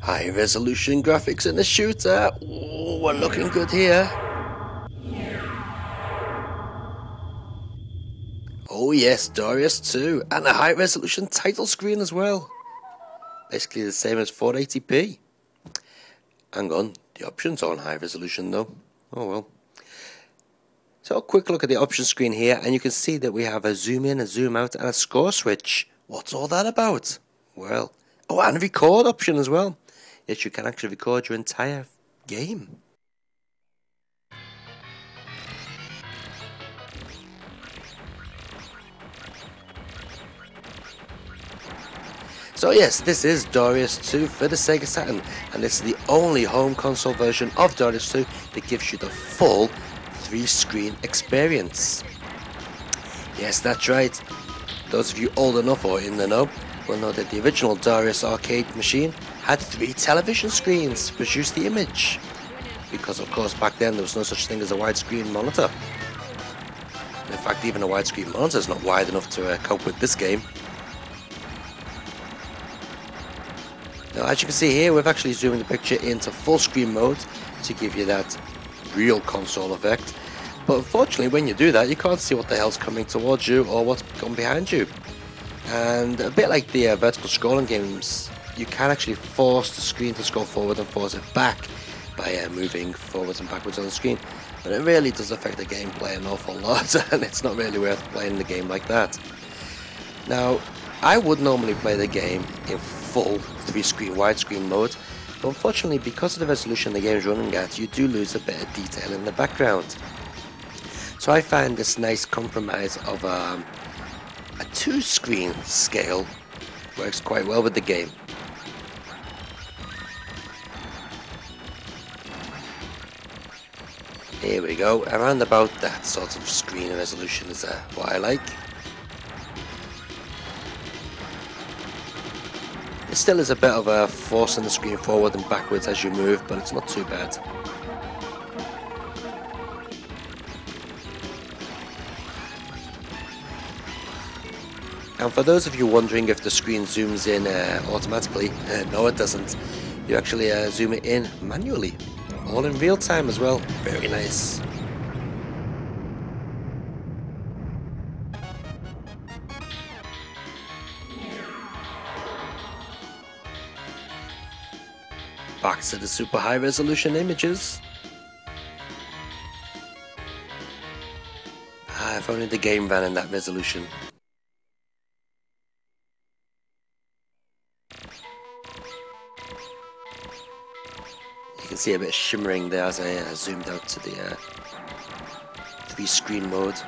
High resolution graphics in the shooter. Ooh, we're looking good here. Oh yes, Darius 2, and a high resolution title screen as well. Basically the same as 480p. Hang on, the options are on high resolution though. Oh well. So a quick look at the option screen here, and you can see that we have a zoom in, a zoom out, and a score switch. What's all that about? Well, oh, and a record option as well. Yes, you can actually record your entire game. So yes, this is Darius 2 for the Sega Saturn, and this is the only home console version of Darius 2 that gives you the full 3-screen experience. Yes, that's right. Those of you old enough or in the know will know that the original Darius arcade machine had 3 television screens to produce the image, because of course back then there was no such thing as a widescreen monitor. In fact, even a widescreen monitor is not wide enough to cope with this game. Now, as you can see here, we've actually zoomed the picture into full screen mode to give you that real console effect. But unfortunately, when you do that, you can't see what the hell's coming towards you or what's gone behind you. And a bit like the vertical scrolling games, you can actually force the screen to scroll forward and force it back by moving forwards and backwards on the screen. But it really does affect the gameplay an awful lot, and it's not really worth playing the game like that. Now, I would normally play the game in full 3-screen widescreen mode, but unfortunately, because of the resolution the game is running at, you do lose a bit of detail in the background. So I find this nice compromise of a 2-screen scale works quite well with the game. Here we go, around about that sort of screen resolution is what I like. It still is a bit of a forcing the screen forward and backwards as you move, but it's not too bad. And for those of you wondering if the screen zooms in automatically, no it doesn't. You actually zoom it in manually, all in real time as well. Very nice. Back to the super high resolution images. If only the game ran in that resolution. You can see a bit of shimmering there as I zoomed out to the 3-screen mode.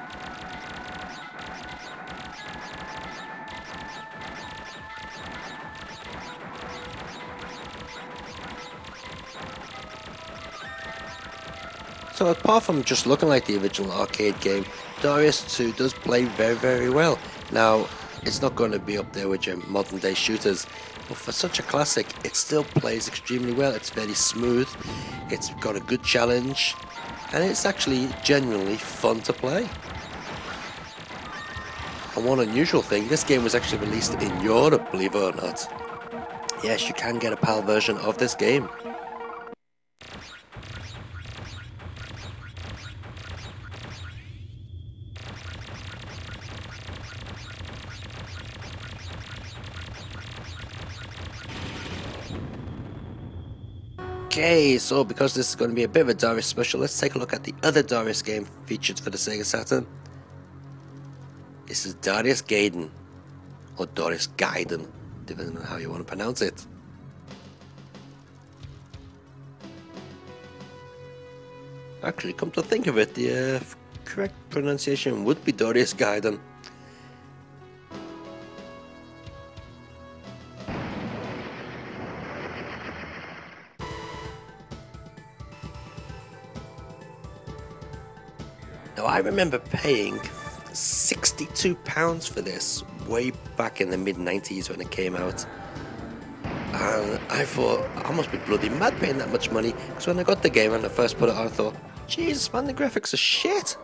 So apart from just looking like the original arcade game, Darius 2 does play very, very well. Now, it's not going to be up there with your modern day shooters, but for such a classic, it still plays extremely well. It's very smooth, it's got a good challenge, and it's actually genuinely fun to play. And one unusual thing, this game was actually released in Europe, believe it or not. Yes, you can get a PAL version of this game. Okay, so because this is going to be a bit of a Darius special, let's take a look at the other Darius game featured for the Sega Saturn. This is Darius Gaiden, or Darius Gaiden, depending on how you want to pronounce it. Actually, come to think of it, the correct pronunciation would be Darius Gaiden. Now, I remember paying £62 for this way back in the mid-90s when it came out. And I thought, I must be bloody mad paying that much money, because when I got the game and I first put it on, I thought, Jesus man, the graphics are shit.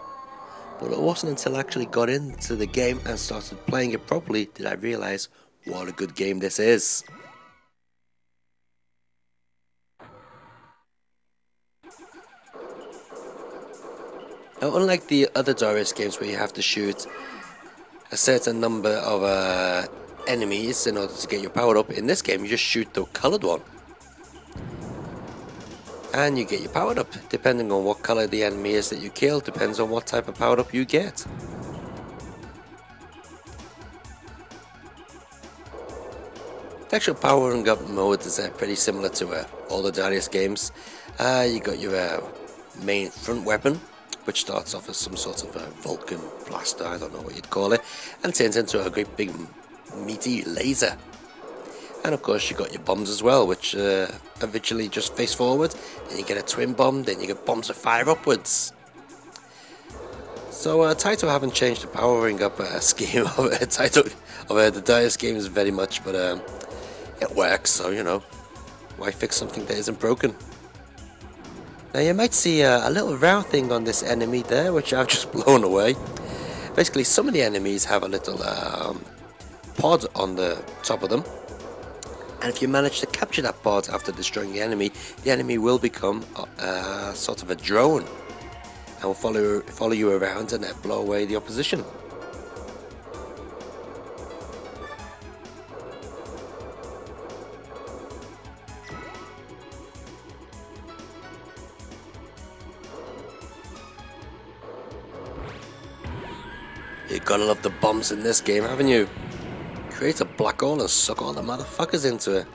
But it wasn't until I actually got into the game and started playing it properly did I realise what a good game this is. Now, unlike the other Darius games where you have to shoot a certain number of enemies in order to get your power up, in this game you just shoot the coloured one. And you get your power up. Depending on what colour the enemy is that you kill, depends on what type of power up you get. The actual powering up mode is pretty similar to all the Darius games. You got your main front weapon, which starts off as some sort of a Vulcan blaster, I don't know what you'd call it, and turns into a great big meaty laser. And of course you got your bombs as well, which eventually just face forward, then you get a twin bomb, then you get bombs that fire upwards. So Taito haven't changed the powering up scheme of the Darius games very much, but it works, so you know, why fix something that isn't broken? Now you might see a little round thing on this enemy there, which I've just blown away. Basically, some of the enemies have a little pod on the top of them, and if you manage to capture that pod after destroying the enemy will become sort of a drone, and will follow you around and blow away the opposition. You gotta love the bombs in this game, haven't you? Create a black hole and suck all the motherfuckers into it.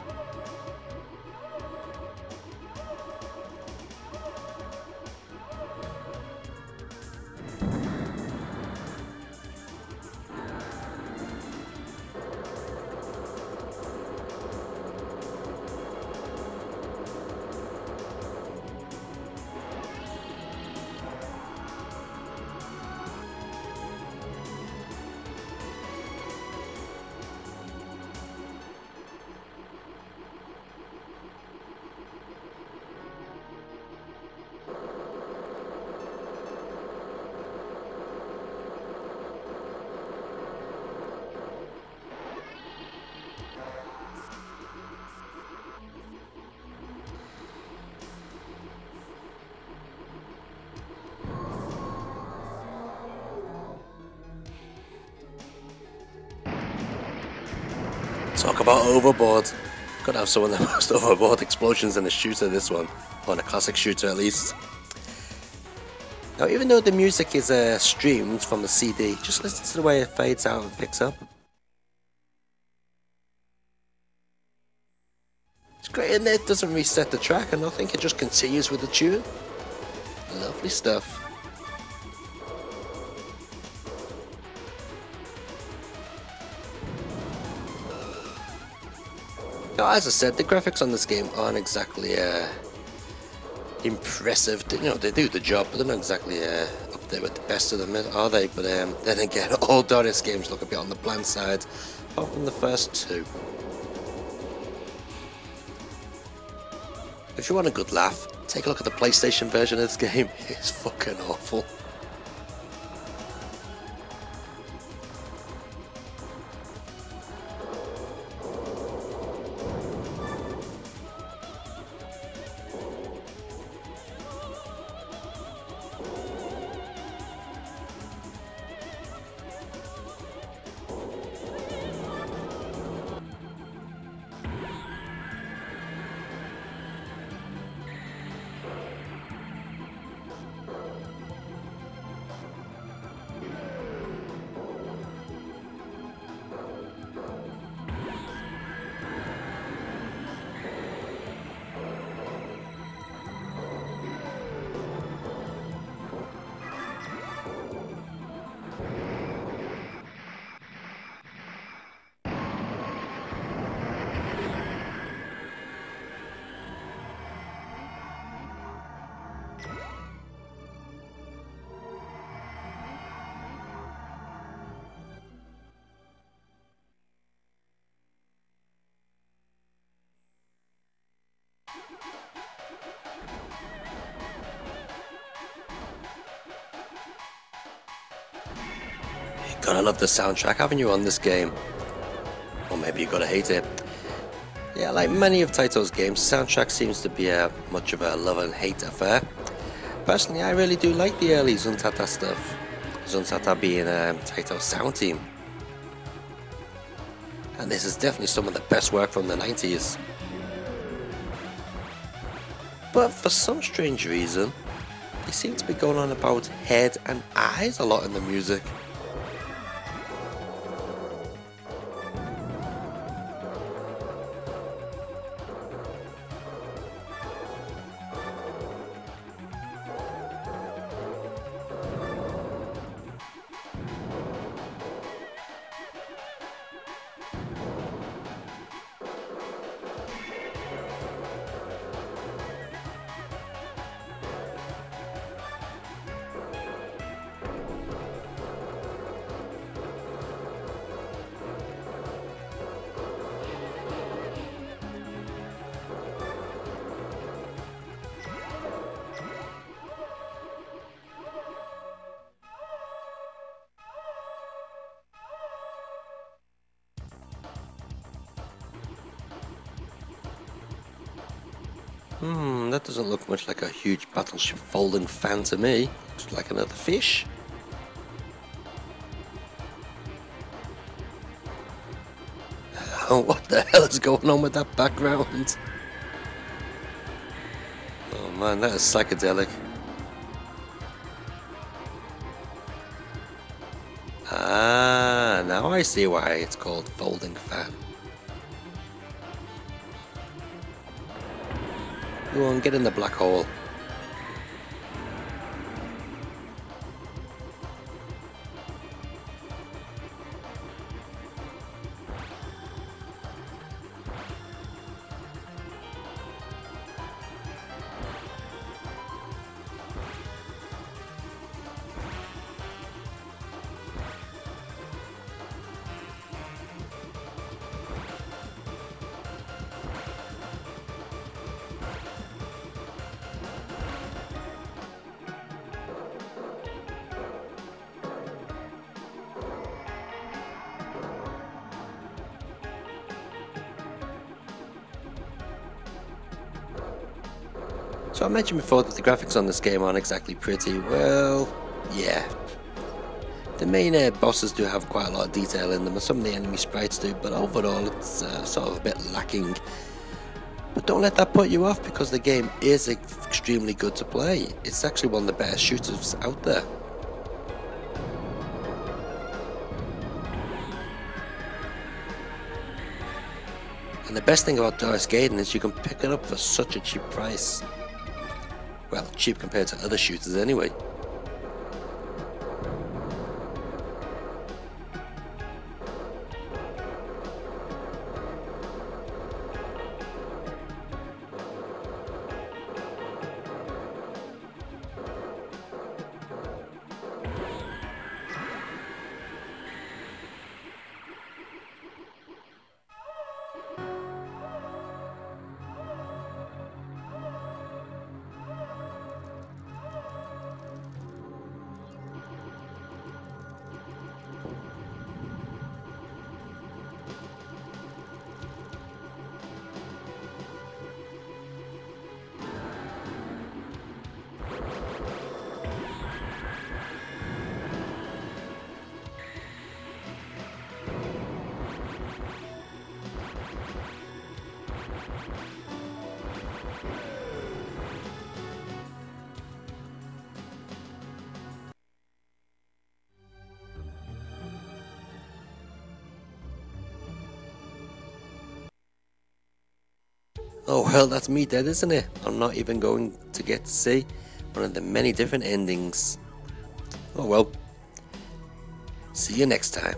Talk about overboard. Gotta have some of the most overboard explosions in a shooter, this one. Or in a classic shooter at least. Now even though the music is streamed from the CD, just listen to the way it fades out and picks up. It's great, and it doesn't reset the track or nothing, it just continues with the tune. Lovely stuff. Now, as I said, the graphics on this game aren't exactly impressive. You know, they do the job, but they're not exactly up there with the best of them, are they? But then again, all Darius games look a bit on the bland side, apart from the first two. If you want a good laugh, take a look at the PlayStation version of this game. It's fucking awful. Gotta love the soundtrack, haven't you, on this game? Or maybe you gotta hate it. Yeah, like many of Taito's games, the soundtrack seems to be much of a love and hate affair. Personally, I really do like the early Zuntata stuff. Zuntata being Taito's sound team. And this is definitely some of the best work from the 90s. But for some strange reason, they seem to be going on about head and eyes a lot in the music. That doesn't look much like a huge battleship folding fan to me. Looks like another fish. Oh, what the hell is going on with that background? Oh man, that is psychedelic. Ah, now I see why it's called folding fan. Go on, get in the black hole. So I mentioned before that the graphics on this game aren't exactly pretty. Well, yeah. The main bosses do have quite a lot of detail in them, and some of the enemy sprites do, but overall it's sort of a bit lacking. But don't let that put you off, because the game is extremely good to play. It's actually one of the better shooters out there. And the best thing about Darius Gaiden is you can pick it up for such a cheap price. Well, cheap compared to other shooters anyway. Oh well, that's me dead, isn't it? I'm not even going to get to see one of the many different endings. Oh well. See you next time.